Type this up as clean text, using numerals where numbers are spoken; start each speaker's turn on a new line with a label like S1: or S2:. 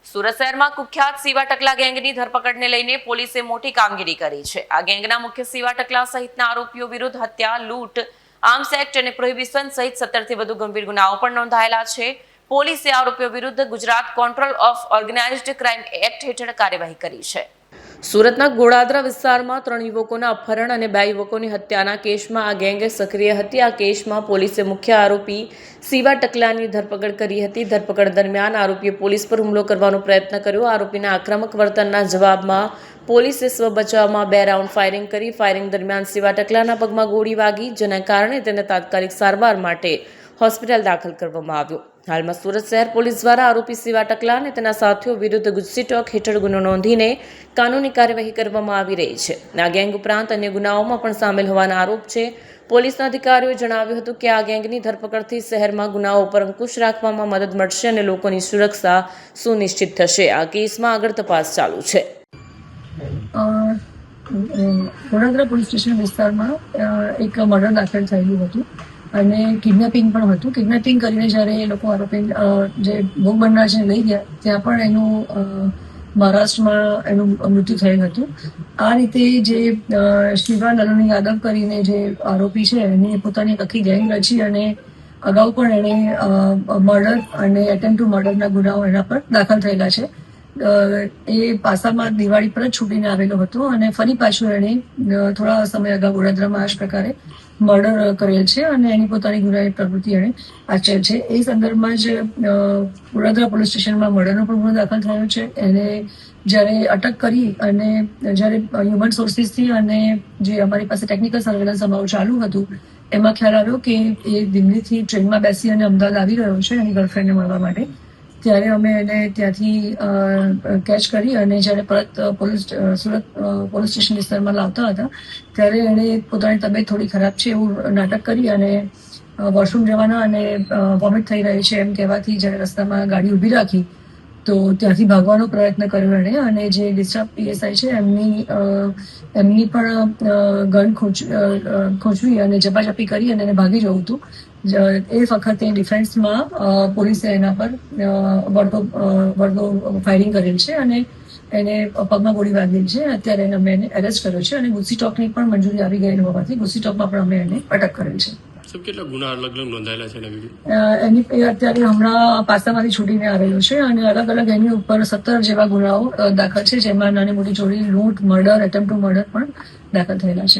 S1: સુરત શહેરમાં કુખ્યાત સીવા ટકલા ગેંગની ધરપકડને લઈને પોલીસે મોટી કામગીરી કરી છે। આ ગેંગના મુખ્ય સીવા ટકલા સહિતના આરોપીઓ વિરુદ્ધ હત્યા, લૂંટ, આર્મ્સ એક્ટ અને પ્રોહિબિશન સહિત 17 થી વધુ ગંભીર ગુનાઓ પણ નોંધાયેલા છે। પોલીસે આરોપીઓ વિરુદ્ધ Gujarat control of organised crime act હેઠળ કાર્યવાહી કરી છે। સુરતના ગોળાદરા વિસ્તારમાં 3 યુવકોના અપહરણ અને 2 યુવકોની હત્યાના કેસમાં આ ગેંગ સક્રિય હતી। આ કેસમાં પોલીસે મુખ્ય આરોપી સીવા ટકલાની ધરપકડ કરી હતી। ધરપકડ દરમિયાન આરોપીએ પોલીસ પર હુમલો કરવાનો પ્રયત્ન કર્યો। આરોપીના આક્રમક વર્તનના જવાબમાં પોલીસે સ્વ બચાવમાં 2 રાઉન્ડ ફાયરિંગ કરી। ફાયરિંગ દરમિયાન સીવા ટકલાના પગમાં ગોળી વાગી, જેના કારણે તેને તાત્કાલિક સારવાર માટે હોસ્પિટલ દાખલ કરવામાં આવ્યો। હાલમાં સુરત શહેર પોલીસ દ્વારા આરોપી સીવા ટકલા અને તેના સાથીઓ વિરુદ્ધ ગુજસી ટોક હેઠળ ગુનો નોંધીને કાનૂની કાર્યવાહી કરવામાં આવી રહી છે। આ ગેંગ ઉપરાંત અન્ય ગુનાઓમાં પણ સામેલ હોવાના આરોપ છે। પોલીસના અધિકારીઓએ જણાવ્યું હતું કે આ ગેંગની ધરપકડથી શહેરમાં ગુનાઓ પર અંકુશ રાખવામાં મદદ મળશે અને લોકોની સુરક્ષા સુનિશ્ચિત થશે। આ કેસમાં આગળ તપાસ ચાલુ છે।
S2: વડોદરા પોલીસ સ્ટેશન વિસ્તારમાં એક મર્ડર દાખલ થયેલું હતું અને કિડનેપિંગ પણ હતું। કિડનેપિંગ કરીને જ્યારે એ લોકો આરોપી જે ભોગ બનનાર છે લઈ ગયા, ત્યાં પણ એનું મહારાષ્ટ્રમાં એનું મૃત્યુ થયેલ હતું। આ રીતે જે શિવા નલની યાદવ કરીને જે આરોપી છે એને પોતાની આખી ગેંગ રચી અને અગાઉ પણ એણે મર્ડર અને એટેમ્પ ટુ મર્ડરના ગુનાઓ એના પર દાખલ થયેલા છે। એ પાસામાં દિવાળી પર જ છૂટીને આવેલો હતો અને ફરી પાછું એણે થોડા સમય અગાઉ વડોદરામાં આ જ પ્રકારે મર્ડર કરેલ છે અને એની પોતાની ગુનાહિત પ્રવૃત્તિ એણે આચરેલ છે। એ સંદર્ભમાં જ વડોદરા પોલીસ સ્ટેશનમાં મર્ડરનો પણ ગુનો દાખલ થયો છે। એને જ્યારે અટક કરી અને જ્યારે હ્યુમન સોર્સિસથી અને જે અમારી પાસે ટેકનિકલ સર્વેલન્સ અમારું ચાલુ હતું, એમાં ખ્યાલ આવ્યો કે એ દિલ્હીથી ટ્રેનમાં બેસી અને અમદાવાદ આવી રહ્યો છે એની ગર્લફ્રેન્ડને મળવા માટે। ત્યારે અમે એને ત્યાંથી કેચ કરી અને જ્યારે પરત સુરત પોલીસ સ્ટેશન વિસ્તારમાં લાવતા હતા ત્યારે એણે પોતાની તબિયત થોડી ખરાબ છે એવું નાટક કરી અને વોશરૂમ જવાના અને વોમિટ થઈ રહી છે એમ કહેવાથી જ્યારે રસ્તામાં ગાડી ઊભી રાખી તો ત્યાંથી ભાગવાનો પ્રયત્ન કર્યો એણે અને જે ડિસ્ટર્બ પીએસઆઈ છે એમની પણ ગન ખોચવી અને ઝપાઝપી કરી અને એને ભાગી જવું હતું। એ વખતે ડિફેન્સમાં પોલીસે એના પર વળતો ફાયરિંગ કરેલ છે અને એને પગમાં ગોળી વાગેલી છે। અત્યારે અમે એને એરેસ્ટ કર્યો છે અને ગુજસી ટોકની પણ મંજૂરી આવી ગયેલી હોવાથી ગુજસી ટોકમાં પણ અમે એને અટક કરેલ છે।
S3: કેટલા ગુના અલગ અલગ નોંધાયેલા છે
S2: એની અત્યારે હમણાં પાસામાંથી છૂટીને આવેલો છે અને અલગ અલગ એની ઉપર 17 જેવા ગુનાઓ દાખલ છે, જેમાં નાની મોટી ચોરી, લૂંટ, મર્ડર, એટેમ્પ ટુ મર્ડર પણ દાખલ થયેલા છે।